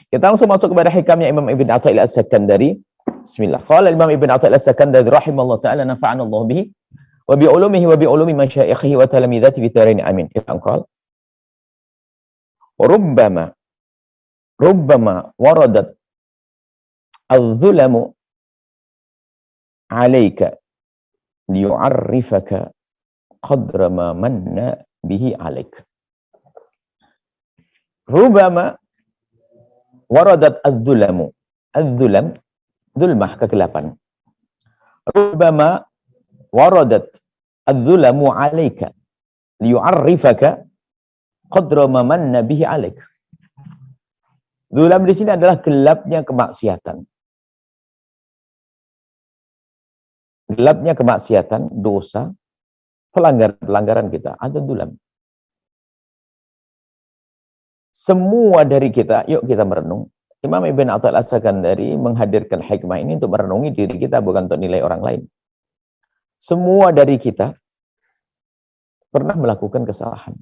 Kita langsung masuk kepada hikamnya Imam Ibn Athaillah As-Sakandari. Bismillah. Qala Imam Ibn Athaillah As-Sakandari rahimallahu ta'ala nafa'ana Allah bihi wa bi ulumihi wa bi ulumi masyaikhihi wa talamidati fi tharin amin. Qala rubbama waradat al-dhulamu 'alaika liyu'arrifaka qadra ma manna bihi 'alaik. Rubbama waradat al-dhulamu. Al-dhulam, dhulmah, kegelapan. Rubbama waradat al-dhulamu 'alaika liyu'arrifaka qadra ma manna bihi 'alaik. Dhulam di sini adalah gelapnya kemaksiatan. Gelapnya kemaksiatan, dosa, pelanggaran kita, ada dhulam. Semua dari kita, yuk kita merenung. Imam Ibn Athaillah As-Sakandari menghadirkan hikmah ini untuk merenungi diri kita, bukan untuk nilai orang lain. Semua dari kita pernah melakukan kesalahan.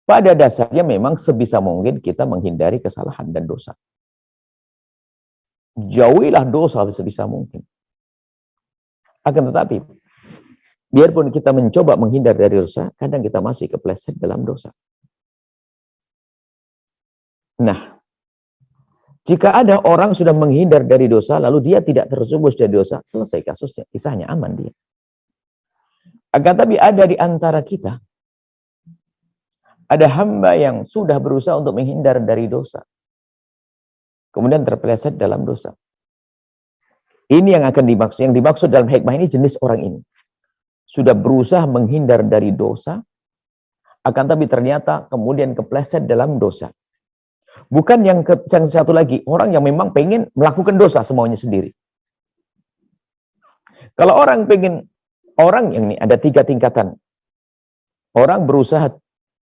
Pada dasarnya memang sebisa mungkin kita menghindari kesalahan dan dosa. Jauhilah dosa sebisa mungkin. Akan tetapi, biarpun kita mencoba menghindar dari dosa, kadang kita masih kepleset dalam dosa. Nah, jika ada orang sudah menghindar dari dosa, lalu dia tidak terjerumus dari dosa, selesai kasusnya, kisahnya aman dia. Akan tetapi ada di antara kita, ada hamba yang sudah berusaha untuk menghindar dari dosa, kemudian terpeleset dalam dosa. Ini yang akan dimaksud. Yang dimaksud dalam hikmah ini jenis orang ini. Sudah berusaha menghindar dari dosa, akan tapi ternyata kemudian kepleset dalam dosa. Bukan yang satu lagi, orang yang memang pengen melakukan dosa semuanya sendiri. Kalau orang yang ini ada 3 tingkatan. Orang berusaha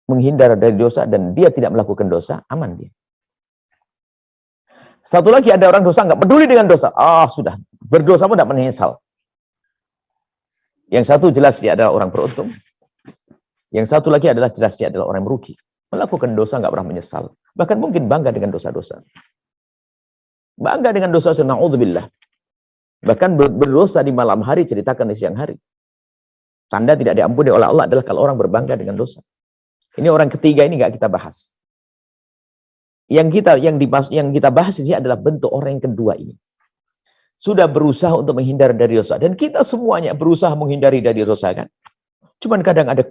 menghindar dari dosa dan dia tidak melakukan dosa, aman dia. Satu lagi ada orang dosa, nggak peduli dengan dosa. Sudah, berdosa pun tidak menyesal. Yang satu jelas dia adalah orang beruntung. Yang satu lagi adalah jelas dia adalah orang merugi. Melakukan dosa nggak pernah menyesal. Bahkan mungkin bangga dengan dosa-dosa. Bangga dengan dosa-dosa, na'udzubillah. Bahkan berdosa di malam hari, ceritakan di siang hari. Tanda tidak diampuni oleh Allah adalah kalau orang berbangga dengan dosa. Ini orang ketiga ini nggak kita bahas. Yang kita bahas ini adalah bentuk orang yang kedua ini. Sudah berusaha untuk menghindar dari dosa. Dan kita semuanya berusaha menghindari dari dosa kan. Cuman kadang ada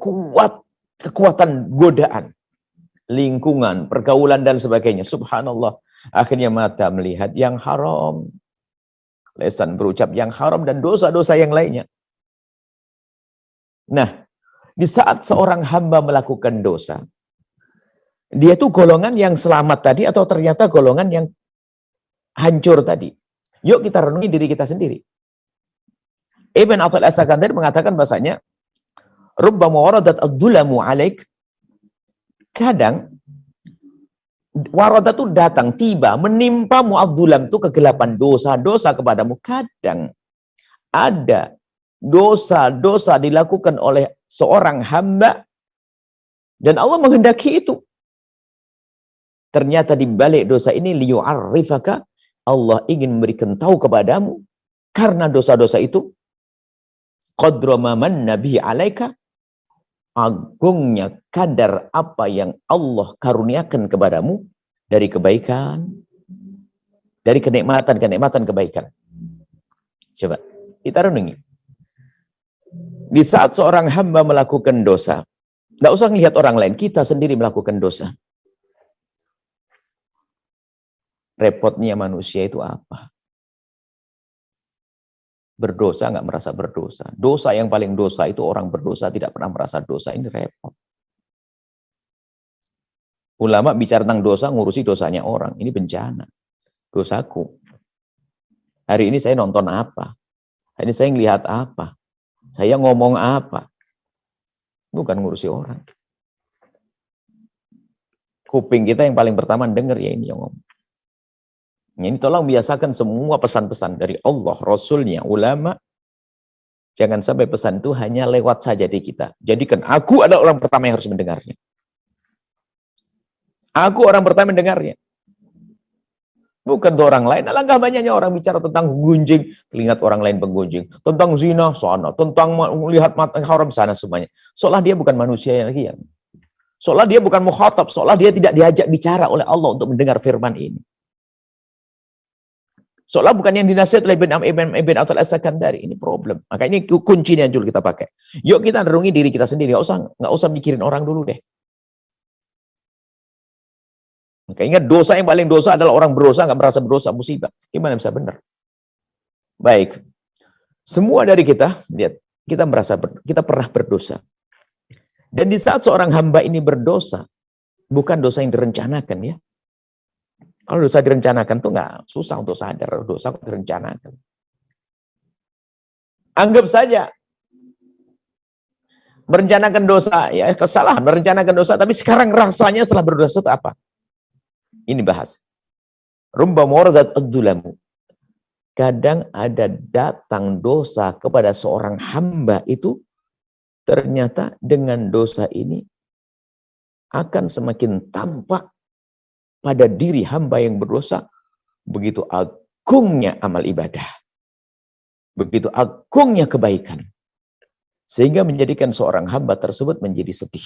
kekuatan godaan. Lingkungan, pergaulan dan sebagainya. Subhanallah. Akhirnya mata melihat yang haram. Lisan berucap yang haram dan dosa-dosa yang lainnya. Nah, di saat seorang hamba melakukan dosa, dia itu golongan yang selamat tadi atau ternyata golongan yang hancur tadi. Yuk kita renungi diri kita sendiri. Ibn Athaillah As-Sakandari mengatakan bahasanya, rubbama waradat ad-dhulamu 'alaik. Kadang waradat itu datang, tiba, menimpamu ad-dhulam itu kegelapan dosa-dosa kepadamu. Kadang ada dosa-dosa dilakukan oleh seorang hamba dan Allah menghendaki itu. Ternyata di balik dosa ini liyu'arrifaka, Allah ingin memberikan tahu kepadamu karena dosa-dosa itu qadra ma manna bihi 'alaika, agungnya kadar apa yang Allah karuniakan kepadamu dari kebaikan, dari kenikmatan kebaikan. Coba kita renungi. Di saat seorang hamba melakukan dosa, tidak usah melihat orang lain, kita sendiri melakukan dosa. Repotnya manusia itu apa? Berdosa nggak merasa berdosa. Dosa yang paling dosa itu orang berdosa tidak pernah merasa dosa. Ini repot. Ulama bicara tentang dosa, ngurusi dosanya orang. Ini bencana. Dosaku. Hari ini saya nonton apa? Hari ini saya ngelihat apa? Saya ngomong apa? Bukan ngurusi orang. Kuping kita yang paling pertama dengar ya ini yang ngomong. Ini tolong biasakan semua pesan-pesan dari Allah, Rasulnya, ulama. Jangan sampai pesan itu hanya lewat saja di kita. Jadikan aku adalah orang pertama yang harus mendengarnya. Aku orang pertama mendengarnya. Bukan tuh orang lain. Alangkah banyaknya orang bicara tentang gunjing, telingat orang lain penggunjing. Tentang zina, sana. Tentang melihat mata haram, sana semuanya. Seolah dia bukan manusia yang lagi. Seolah dia bukan mukhatab. Seolah dia tidak diajak bicara oleh Allah untuk mendengar firman ini. Seolah bukan yang dinasihat oleh Ibn Attal As-Sakandari. Ini problem. Maka ini kuncinya dulu kita pakai. Yuk kita renungi diri kita sendiri. Nggak usah mikirin orang dulu deh. Maka ingat, dosa yang paling dosa adalah orang berdosa nggak merasa berdosa, musibah. Gimana bisa benar? Baik. Semua dari kita, lihat, kita pernah berdosa. Dan di saat seorang hamba ini berdosa, bukan dosa yang direncanakan ya. Kalau dosa direncanakan tuh nggak susah untuk sadar, dosa direncanakan. Anggap saja merencanakan dosa, ya kesalahan, merencanakan dosa, tapi sekarang rasanya setelah berdosa itu apa? Ini bahas. Rumba mordat ad-dulamu. Kadang ada datang dosa kepada seorang hamba itu, ternyata dengan dosa ini akan semakin tampak pada diri hamba yang berdosa, begitu agungnya amal ibadah, begitu agungnya kebaikan, sehingga menjadikan seorang hamba tersebut menjadi sedih.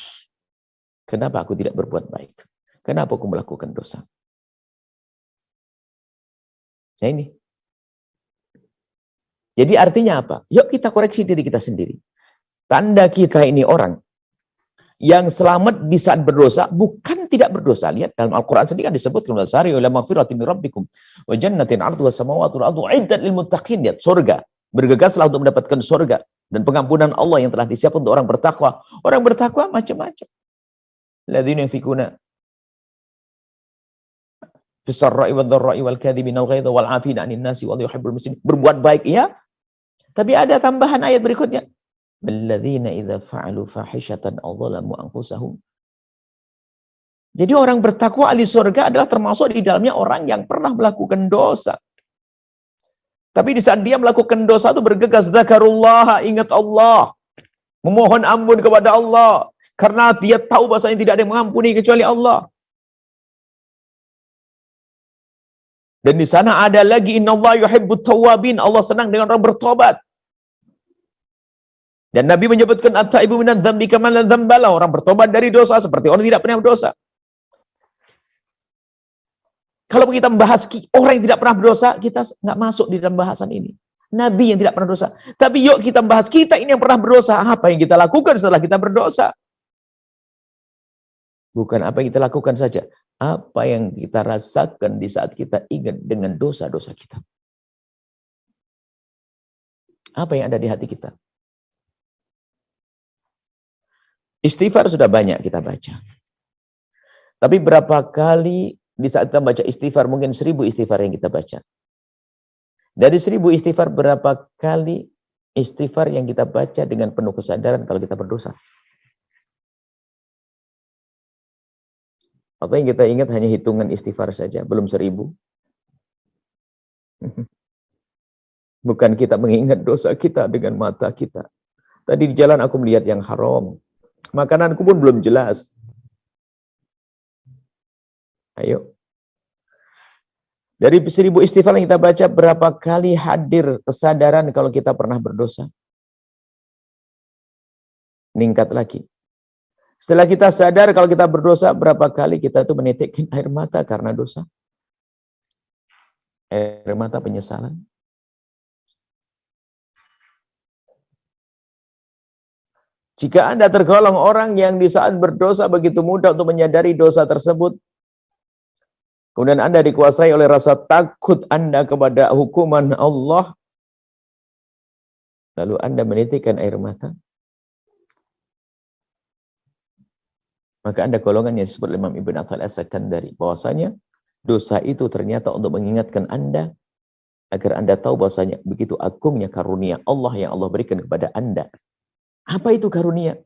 Kenapa aku tidak berbuat baik? Kenapa aku melakukan dosa? Nah ini. Jadi artinya apa? Yuk kita koreksi diri kita sendiri. Tanda kita ini orang yang selamat di saat berdosa, bukan tidak berdosa. Lihat dalam Al-Quran sendiri kan disebutkan, wasari'u ila magfiratin min rabbikum wa jannatin 'arduha as-samawati wal ardu 'iddat lil muttaqin. Lihat, surga. Bergegaslah untuk mendapatkan surga dan pengampunan Allah yang telah disiapkan untuk orang bertakwa. Orang bertakwa macam-macam. Ladzina yunfikuna fis-sarra'i wad-dharra'i wal kadhibina al-ghaidha wal 'afina 'anil nasi wallahu yuhibbul muhsinin. Berbuat baik ya. Tapi ada tambahan ayat berikutnya. Alladzina idza fa'alu fahishatan aw dhalamu anfusahum. Jadi orang bertakwa ahli surga adalah termasuk di dalamnya orang yang pernah melakukan dosa. Tapi di saat dia melakukan dosa itu bergegas, zakarullah, ingat Allah, memohon ampun kepada Allah, karena dia tahu bahasanya tidak ada yang mengampuni kecuali Allah. Dan di sana ada lagi, innallaha yuhibbut tawwabin, Allah senang dengan orang bertobat. Dan Nabi menyebutkan at-taibu minadz dzambi kaman la dzambala, orang bertobat dari dosa seperti orang tidak pernah berdosa. Kalau kita membahas orang yang tidak pernah berdosa, kita nggak masuk di dalam bahasan ini. Nabi yang tidak pernah berdosa. Tapi yuk kita membahas kita ini yang pernah berdosa. Apa yang kita lakukan setelah kita berdosa? Bukan apa yang kita lakukan saja. Apa yang kita rasakan di saat kita ingat dengan dosa-dosa kita. Apa yang ada di hati kita? Istighfar sudah banyak kita baca. Tapi berapa kali di saat kita baca istighfar, mungkin 1000 istighfar yang kita baca. Dari 1000 istighfar, berapa kali istighfar yang kita baca dengan penuh kesadaran kalau kita berdosa? Atau yang kita ingat hanya hitungan istighfar saja, belum 1000? Bukan kita mengingat dosa kita dengan mata kita. Tadi di jalan aku melihat yang haram. Makananku pun belum jelas. Ayo. Dari 1000 istighfar yang kita baca, berapa kali hadir kesadaran kalau kita pernah berdosa? Meningkat lagi. Setelah kita sadar kalau kita berdosa, berapa kali kita tuh menitikkan air mata karena dosa? Air mata penyesalan. Jika Anda tergolong orang yang di saat berdosa begitu mudah untuk menyadari dosa tersebut, kemudian Anda dikuasai oleh rasa takut Anda kepada hukuman Allah, lalu Anda menitikkan air mata, maka Anda golongan yang disebut Imam Ibn Attal As-Sakandari, bahwasanya dosa itu ternyata untuk mengingatkan Anda, agar Anda tahu bahwasanya begitu agungnya karunia Allah yang Allah berikan kepada Anda. Apa itu karunia?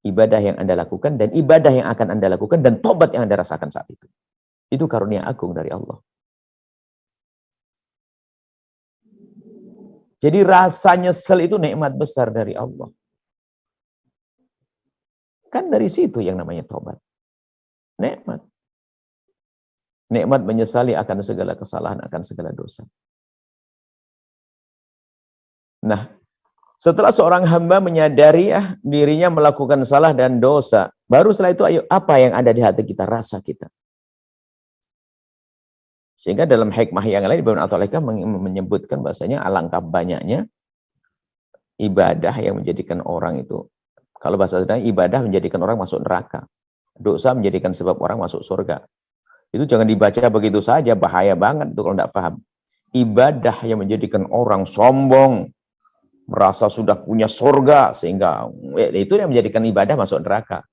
Ibadah yang Anda lakukan dan ibadah yang akan Anda lakukan dan tobat yang Anda rasakan saat itu. Itu karunia agung dari Allah. Jadi rasa nyesel itu nikmat besar dari Allah. Kan dari situ yang namanya tobat. Nikmat. Nikmat menyesali akan segala kesalahan, akan segala dosa. Nah, setelah seorang hamba menyadari dirinya melakukan salah dan dosa, baru setelah itu ayo apa yang ada di hati kita, rasa kita. Sehingga dalam hikmah yang lain Ibnu Athaillah menyebutkan bahasanya alangkah banyaknya ibadah yang menjadikan orang itu, kalau bahasa sederhana, ibadah menjadikan orang masuk neraka, dosa menjadikan sebab orang masuk surga. Itu jangan dibaca begitu saja, bahaya banget itu kalau tidak paham. Ibadah yang menjadikan orang sombong, merasa sudah punya surga, sehingga itu yang menjadikan ibadah masuk neraka.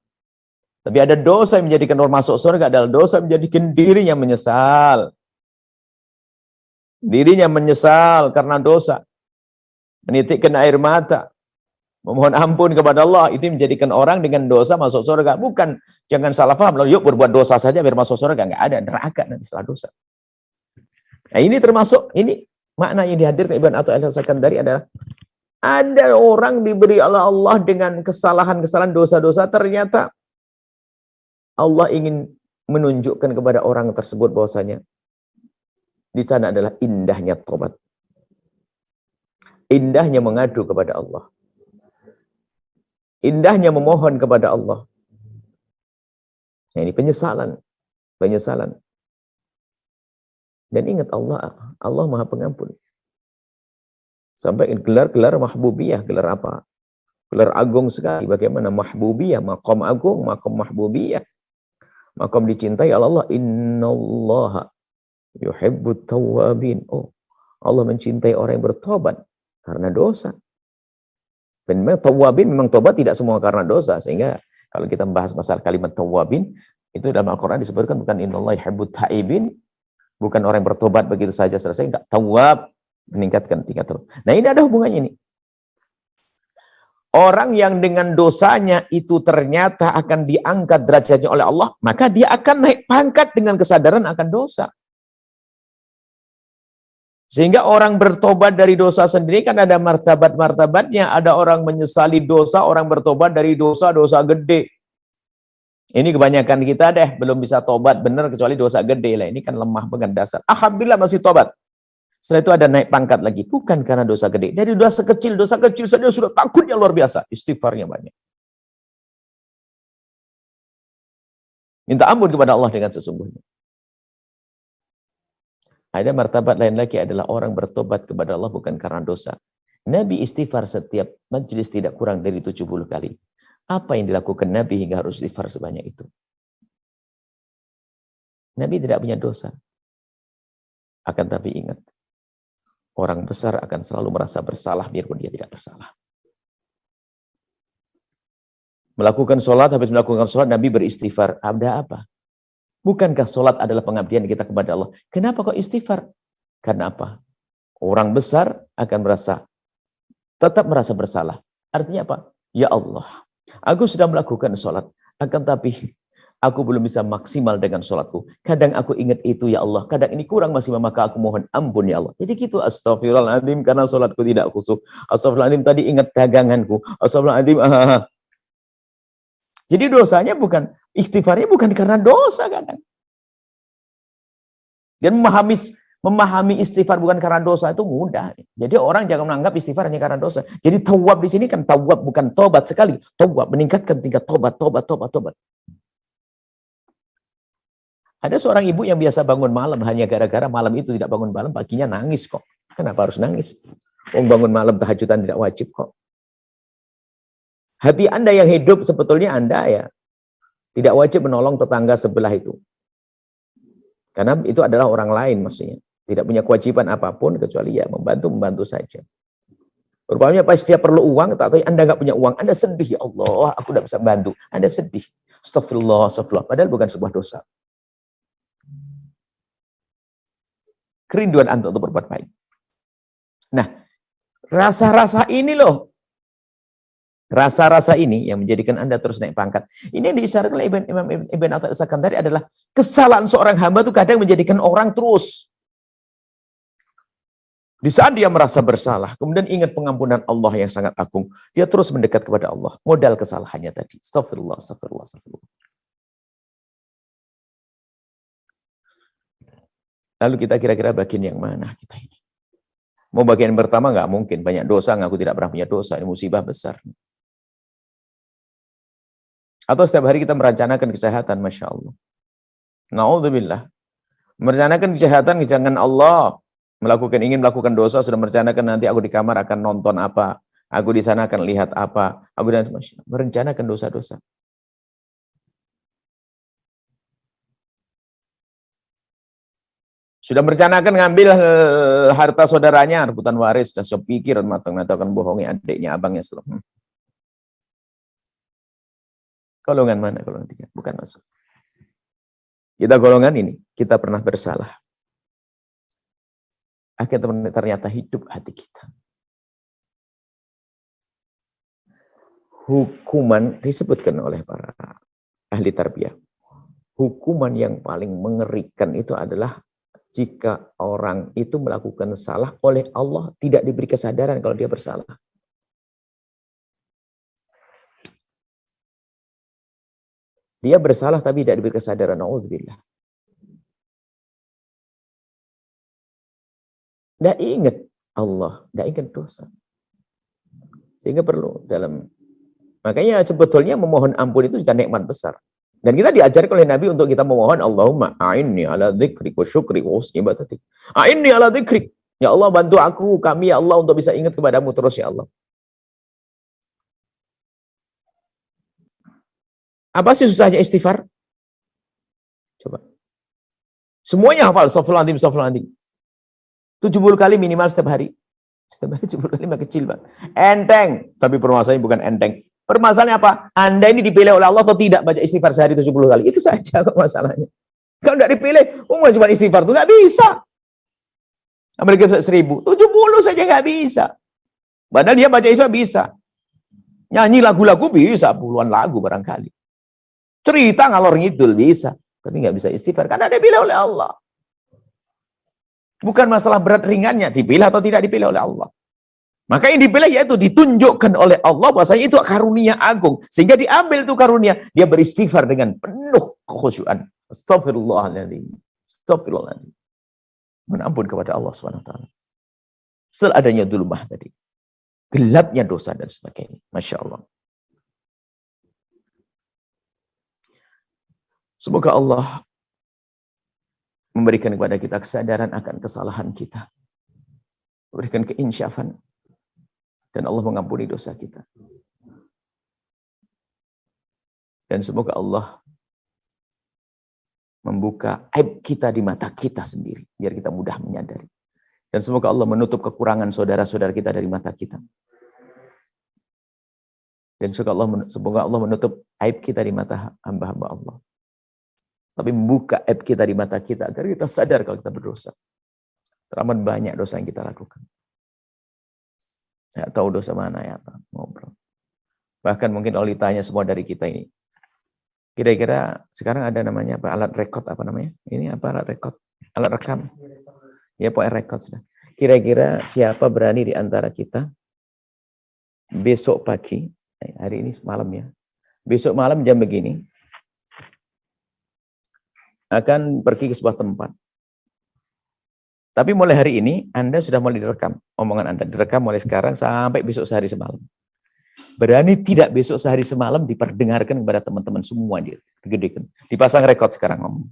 Tapi ada dosa yang menjadikan orang masuk surga, adalah dosa yang menjadikan dirinya menyesal. Dirinya menyesal karena dosa. Menitikkan air mata, memohon ampun kepada Allah, itu menjadikan orang dengan dosa masuk surga. Bukan, jangan salah paham, lalu yuk berbuat dosa saja biar masuk surga. Nggak ada, neraka nanti setelah dosa. Nah ini termasuk, ini makna yang dihadirkan Ibnu Athaillah As-Sakandari adalah, ada orang diberi Allah dengan kesalahan-kesalahan, dosa-dosa, ternyata Allah ingin menunjukkan kepada orang tersebut bahwasanya di sana adalah indahnya tobat. Indahnya mengadu kepada Allah. Indahnya memohon kepada Allah. Nah, ini penyesalan. Penyesalan. Dan ingat Allah Maha Pengampun. Sampai gelar-gelar mahbubiyah, gelar apa? Gelar agung sekali. Bagaimana mahbubiyah, maqam agung, maqam mahbubiyah. Maqam dicintai Allah. Innallaha yuhibbut tawwabin. Oh, Allah mencintai orang yang bertobat karena dosa. Dan memang tawwabin, memang tobat tidak semua karena dosa. Sehingga kalau kita membahas masalah kalimat tawwabin, itu dalam Al-Quran disebutkan bukan innallaha yuhibbut taibin, bukan orang yang bertobat begitu saja selesai, enggak. Tawwab, meningkatkan tingkat terus. Nah ini ada hubungannya ini. Orang yang dengan dosanya itu ternyata akan diangkat derajatnya oleh Allah, maka dia akan naik pangkat dengan kesadaran akan dosa. Sehingga orang bertobat dari dosa sendiri kan ada martabat-martabatnya. Ada orang menyesali dosa, orang bertobat dari dosa-dosa gede. Ini kebanyakan kita belum bisa tobat benar kecuali dosa gede lah. Ini kan lemah banget dasar. Alhamdulillah masih tobat. Setelah itu ada naik pangkat lagi. Bukan karena dosa gede. Dari dosa kecil saja sudah takutnya luar biasa. Istighfarnya banyak. Minta ampun kepada Allah dengan sesungguhnya. Ada martabat lain lagi adalah orang bertobat kepada Allah bukan karena dosa. Nabi istighfar setiap majelis tidak kurang dari 70 kali. Apa yang dilakukan Nabi hingga harus istighfar sebanyak itu? Nabi tidak punya dosa. Akan tapi ingat, orang besar akan selalu merasa bersalah biarpun dia tidak bersalah. Melakukan sholat, habis melakukan sholat, Nabi beristighfar. Ada apa? Bukankah sholat adalah pengabdian kita kepada Allah? Kenapa kok istighfar? Karena apa? Orang besar akan tetap merasa bersalah. Artinya apa? Ya Allah, aku sudah melakukan sholat, akan tapi aku belum bisa maksimal dengan sholatku. Kadang aku ingat itu ya Allah, kadang ini kurang masih, maka aku mohon ampun ya Allah. Jadi gitu, astagfirullahaladzim karena sholatku tidak khusyuk. Astagfirullahaladzim tadi ingat daganganku. Astagfirullahaladzim. Jadi dosanya bukan, istighfarnya bukan karena dosa kadang. Dan memahami istighfar bukan karena dosa itu mudah. Jadi orang jangan menganggap istighfar hanya karena dosa. Jadi tawab di sini kan tawab bukan tobat sekali. Tawab meningkatkan tingkat tobat. Ada seorang ibu yang biasa bangun malam hanya gara-gara malam itu tidak bangun malam, paginya nangis kok. Kenapa harus nangis? Bangun malam tahajudan tidak wajib kok. Hati Anda yang hidup sebetulnya Anda ya tidak wajib menolong tetangga sebelah itu. Karena itu adalah orang lain maksudnya. Tidak punya kewajiban apapun kecuali ya membantu saja. Rupanya pas dia perlu uang, tak tahu Anda nggak punya uang, Anda sedih, ya Allah, aku tidak bisa bantu. Anda sedih. Astagfirullah. Padahal bukan sebuah dosa. Kerinduan Anda untuk berbuat baik. Nah, rasa-rasa ini loh. Rasa-rasa ini yang menjadikan Anda terus naik pangkat. Ini yang diisyaratkan oleh Imam Ibn Athaillah As-Sakandari adalah kesalahan seorang hamba itu kadang menjadikan orang terus. Di saat dia merasa bersalah, kemudian ingat pengampunan Allah yang sangat agung, dia terus mendekat kepada Allah. Modal kesalahannya tadi. Astagfirullah. Lalu kita kira-kira bagian yang mana kita ini? Mau bagian pertama nggak mungkin, banyak dosa, ngaku tidak pernah punya dosa, ini musibah besar. Atau setiap hari kita merencanakan kesehatan, Masya Allah. Na'udzubillah. Merencanakan kejahatan, jangan Allah ingin melakukan dosa, sudah merencanakan nanti aku di kamar akan nonton apa, aku di sana akan lihat apa, aku dan merencanakan dosa-dosa. Sudah merencanakan ngambil harta saudaranya, rebutan waris, sudah sepikir matang-matang akan bohongi adiknya, abangnya selama. Golongan mana? Golongan 3, bukan masuk. Kita golongan ini, kita pernah bersalah. Akhirnya ternyata hidup hati kita. Hukuman disebutkan oleh para ahli tarbiyah. Hukuman yang paling mengerikan itu adalah jika orang itu melakukan salah oleh Allah tidak diberi kesadaran kalau dia bersalah. Dia bersalah tapi tidak diberi kesadaran. Na'udzubillah. Tidak ingat Allah, tidak ingat dosa. Sehingga perlu makanya sebetulnya memohon ampun itu juga nikmat besar. Dan kita diajarkan oleh Nabi untuk kita memohon, Allahumma a'inni ala dzikrik wa syukri wa husni ibadatik. A'inni ala dzikrik. Ya Allah, bantu kami ya Allah untuk bisa ingat kepadamu terus ya Allah. Apa sih susahnya istighfar? Coba. Semuanya hafal, astagfirullahaladzim, astagfirullahaladzim. 70 kali minimal setiap hari. Setiap hari 70 kali mah kecil, Pak. Enteng. Tapi permasalahannya bukan enteng. Permasalahannya apa? Anda ini dipilih oleh Allah atau tidak baca istighfar sehari 70 kali? Itu saja kok masalahnya. Kalau tidak dipilih, cuma istighfar itu nggak bisa. Amerika 1000, 70 saja nggak bisa. Padahal dia baca istighfar bisa. Nyanyi lagu-lagu bisa, puluhan lagu barangkali. Cerita ngalor ngidul bisa, tapi nggak bisa istighfar karena dipilih oleh Allah. Bukan masalah berat ringannya, dipilih atau tidak dipilih oleh Allah. Maka yang dipilih yaitu ditunjukkan oleh Allah bahwasanya itu karunia agung. Sehingga diambil itu karunia. Dia beristighfar dengan penuh kekhusyuan. Astagfirullahaladzim. Astagfirullahaladzim. Menampun kepada Allah SWT. Setelah adanya dzulmah tadi. Gelapnya dosa dan sebagainya. Masya Allah. Semoga Allah memberikan kepada kita kesadaran akan kesalahan kita. Memberikan keinsyafan. Dan Allah mengampuni dosa kita. Dan semoga Allah membuka aib kita di mata kita sendiri. Biar kita mudah menyadari. Dan semoga Allah menutup kekurangan saudara-saudara kita dari mata kita. Dan semoga Allah menutup aib kita di mata hamba-hamba Allah. Tapi membuka aib kita di mata kita agar kita sadar kalau kita berdosa. Teramat banyak dosa yang kita lakukan. Saya tahu dosa mana ya Pak, ngobrol. Bahkan mungkin kalau ditanya semua dari kita ini. Kira-kira sekarang ada namanya apa? Alat rekod apa namanya? Ini apa alat rekod? Alat rekam. Ya pokoknya rekod sudah. Kira-kira siapa berani di antara kita besok pagi, hari ini malam ya. Besok malam jam begini akan pergi ke sebuah tempat. Tapi mulai hari ini, Anda sudah mulai direkam. Omongan Anda direkam mulai sekarang sampai besok sehari semalam. Berani tidak besok sehari semalam diperdengarkan kepada teman-teman semua. Digedekan. Dipasang rekod sekarang ngomong.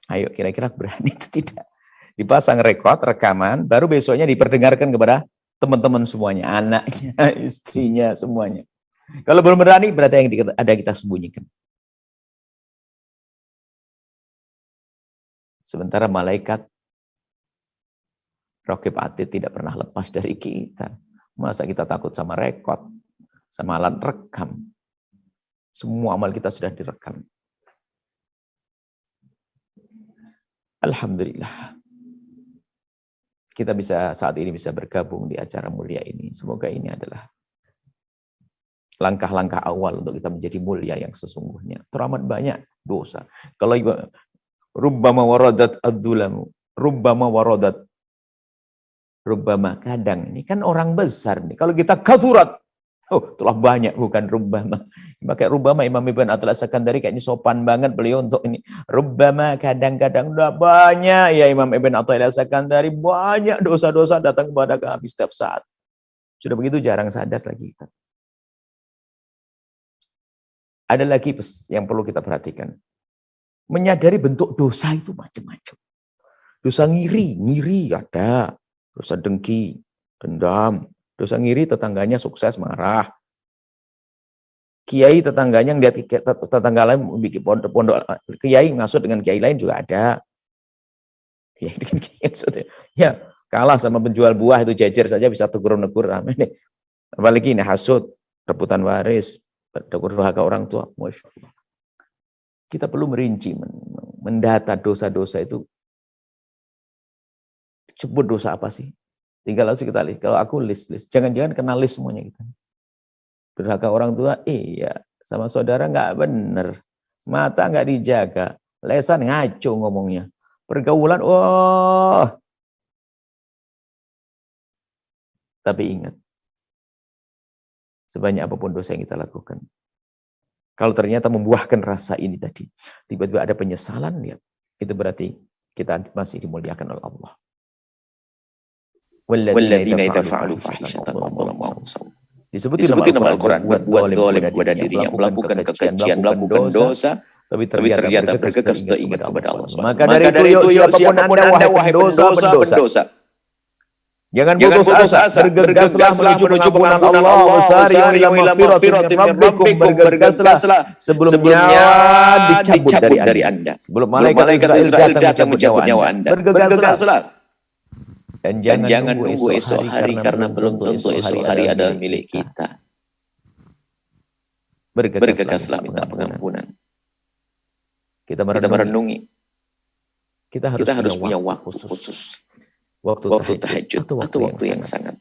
Ayo, kira-kira berani itu tidak? Dipasang rekod, rekaman, baru besoknya diperdengarkan kepada teman-teman semuanya. Anaknya, istrinya, semuanya. Kalau belum berani, berarti yang ada kita sembunyikan. Sementara malaikat Raqib Atid tidak pernah lepas dari kita. Masa kita takut sama rekod, sama alat rekam. Semua amal kita sudah direkam. Alhamdulillah. Kita bisa saat ini bisa bergabung di acara mulia ini. Semoga ini adalah langkah-langkah awal untuk kita menjadi mulia yang sesungguhnya. Teramat banyak dosa. Kalau rubbama waradat ad-dulamu, rubbama waradat, rubbama kadang ini kan orang besar nih. Kalau kita kathurat, Oh, telah banyak, bukan rubbama. Pakai rubbama Imam Ibn Athaillah As-Sakandari kayaknya sopan banget beliau untuk ini. Rubbama kadang-kadang udah banyak ya Imam Ibn Athaillah As-Sakandari, banyak dosa-dosa datang kepada kami setiap saat. Sudah begitu jarang sadar lagi kita. Ada lagi yang perlu kita perhatikan. Menyadari bentuk dosa itu macam-macam. Dosa ngiri ada. Dosa dengki, dendam. Dosa ngiri tetangganya sukses marah. Kiai tetangganya lihat tetangga lain bikin pondok, kiai ngasut dengan kiai lain juga ada. Kiai dengan kiai ya kalah sama penjual buah itu jejer saja bisa tegur-negur. Apalagi ini hasut, rebutan waris, durhaka orang tua. Masya Allah. Kita perlu merinci, mendata dosa-dosa itu. Sebut dosa apa sih? Tinggal langsung kita list. Kalau aku list. Jangan-jangan kenal list semuanya kita. Durhaka orang tua, iya. Sama saudara nggak bener. Mata nggak dijaga. Lesan ngaco ngomongnya. Pergaulan, wah. Tapi ingat. Sebanyak apapun dosa yang kita lakukan. Kalau ternyata membuahkan rasa ini tadi. Tiba-tiba ada penyesalan, lihat. Itu berarti kita masih dimuliakan oleh Allah. Walladzina idza fa'alu fahishatan disebutin dalam Al-Quran buat zalim kepada dirinya, melakukan kekejian, melakukan dosa, tapi ternyata bergegas ingat kepada Allah. Maka dari itu siapapun Anda wahai pendosa, jangan putus asa, bergegaslah menuju pengampunan Allah, wasari'u ila maghfiratin min rabbikum, bergegaslah sebelum nyawa dicabut dari Anda, sebelum malaikat Israel datang mencabut nyawa Anda, bergegaslah. Dan jangan nunggu esok hari karena belum tentu esok hari adalah milik kita. Bergegaslah minta pengampunan. Kita merenungi. Kita harus punya waktu khusus. Waktu tahajud atau waktu yang sangat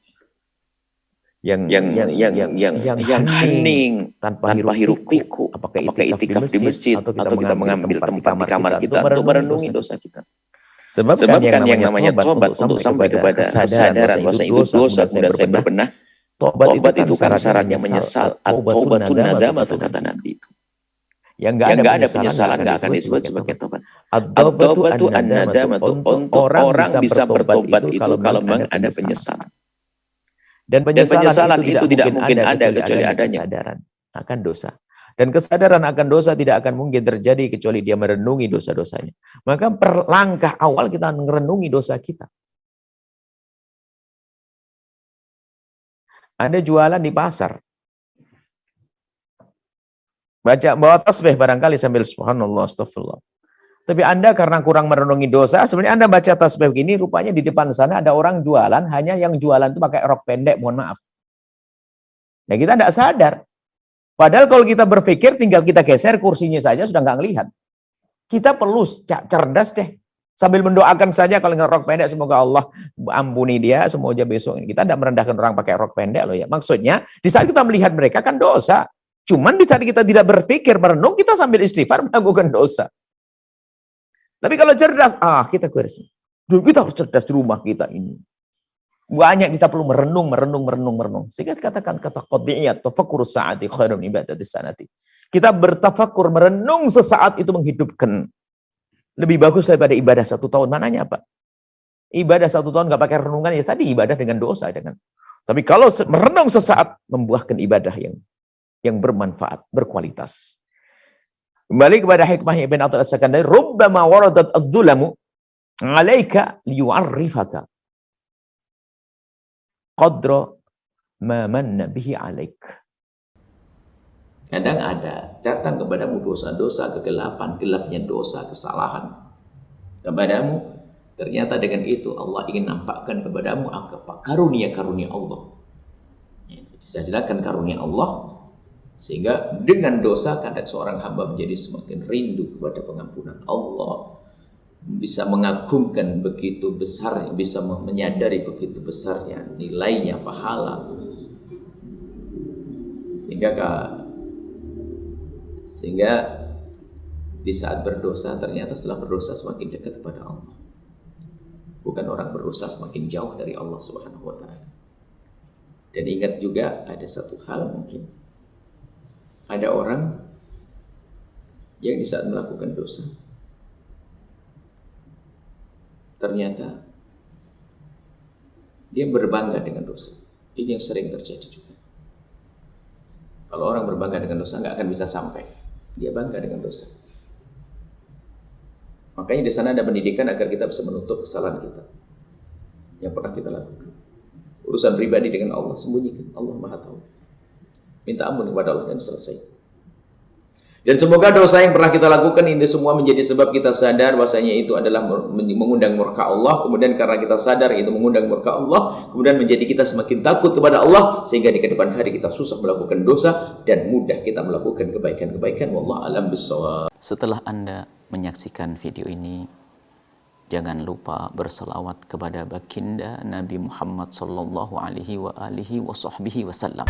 yang hening tanpa hiruk pikuk. Apakah itikaf di masjid atau kita mengambil tempat di kamar kita untuk merenungi dosa kita. Sebab kan yang namanya tobat untuk sampai kepada kesadaran bahwa itu dosa kemudian saya berbenah. Tobat itu kan syaratnya menyesal. At-taubatun nadamah, kata Nabi itu. Yang enggak ada penyesalan enggak akan disebut sebagai tobat. At-taubatu an-nadamah, untuk orang bisa bertobat itu kalau memang ada penyesalan. Dan penyesalan itu tidak mungkin ada kecuali adanya kesadaran akan dosa. Dan kesadaran akan dosa tidak akan mungkin terjadi kecuali dia merenungi dosa-dosanya. Maka langkah awal kita merenungi dosa kita. Anda jualan di pasar. Bawa tasbih barangkali sambil subhanallah, astagfirullah. Tapi Anda karena kurang merenungi dosa, sebenarnya Anda baca tasbih begini, rupanya di depan sana ada orang jualan, hanya yang jualan itu pakai rok pendek, mohon maaf. Nah kita tidak sadar. Padahal kalau kita berpikir tinggal kita geser kursinya saja sudah nggak ngelihat. Kita perlu cerdas deh. Sambil mendoakan saja kalau ngerok pendek semoga Allah ampuni dia, semoga besok ini. Kita tidak merendahkan orang pakai rok pendek loh ya. Maksudnya di saat kita melihat mereka kan dosa. Cuman di saat kita tidak berpikir merenung kita sambil istighfar melakukan dosa. Tapi kalau cerdas, kita beres. Kita harus cerdas di rumah kita ini. Banyak kita perlu merenung. Sehingga dikatakan kata qadiyat, tafakkur sa'ati khairun ibadati sanati. Kita bertafakur, merenung sesaat itu menghidupkan. Lebih bagus daripada ibadah 1 tahun. Mananya apa? Ibadah 1 tahun nggak pakai renungan, ya tadi ibadah dengan dosa. Tapi kalau merenung sesaat, membuahkan ibadah yang bermanfaat, berkualitas. Kembali kepada hikmahnya Ibn Athaillah As-Sakandari, rubbama waradat adz-dzulamu 'alaika liyu'arrifaka qadra ma manna bihi 'alaik. Kadang ada datang kepadamu dosa-dosa, kegelapan, gelapnya dosa, kesalahan kepadamu. Ternyata dengan itu Allah ingin nampakkan kepadamu apa karunia-karunia Allah. Disajikan karunia Allah sehingga dengan dosa kadang seorang hamba menjadi semakin rindu kepada pengampunan Allah. Bisa mengagumkan begitu besar, bisa menyadari begitu besarnya nilainya pahala, sehingga di saat berdosa ternyata setelah berdosa semakin dekat kepada Allah, bukan orang berdosa semakin jauh dari Allah Subhanahu wa taala. Dan ingat juga ada satu hal mungkin. Ada orang yang di saat melakukan dosa, ternyata dia berbangga dengan dosa. Ini yang sering terjadi juga. Kalau orang berbangga dengan dosa, nggak akan bisa sampai. Dia bangga dengan dosa. Makanya di sana ada pendidikan agar kita bisa menutup kesalahan kita yang pernah kita lakukan. Urusan pribadi dengan Allah, sembunyikan. Allah Maha Tahu. Minta ampun kepada Allah dan selesai. Dan semoga dosa yang pernah kita lakukan ini semua menjadi sebab kita sadar bahwasanya itu adalah mengundang murka Allah. Kemudian karena kita sadar itu mengundang murka Allah, kemudian menjadi kita semakin takut kepada Allah, sehingga di kedepan hari kita susah melakukan dosa dan mudah kita melakukan kebaikan-kebaikan. Wallahu a'lam bishawab. Setelah Anda menyaksikan video ini, jangan lupa berselawat kepada baginda Nabi Muhammad sallallahu alaihi wa alihi wasallam.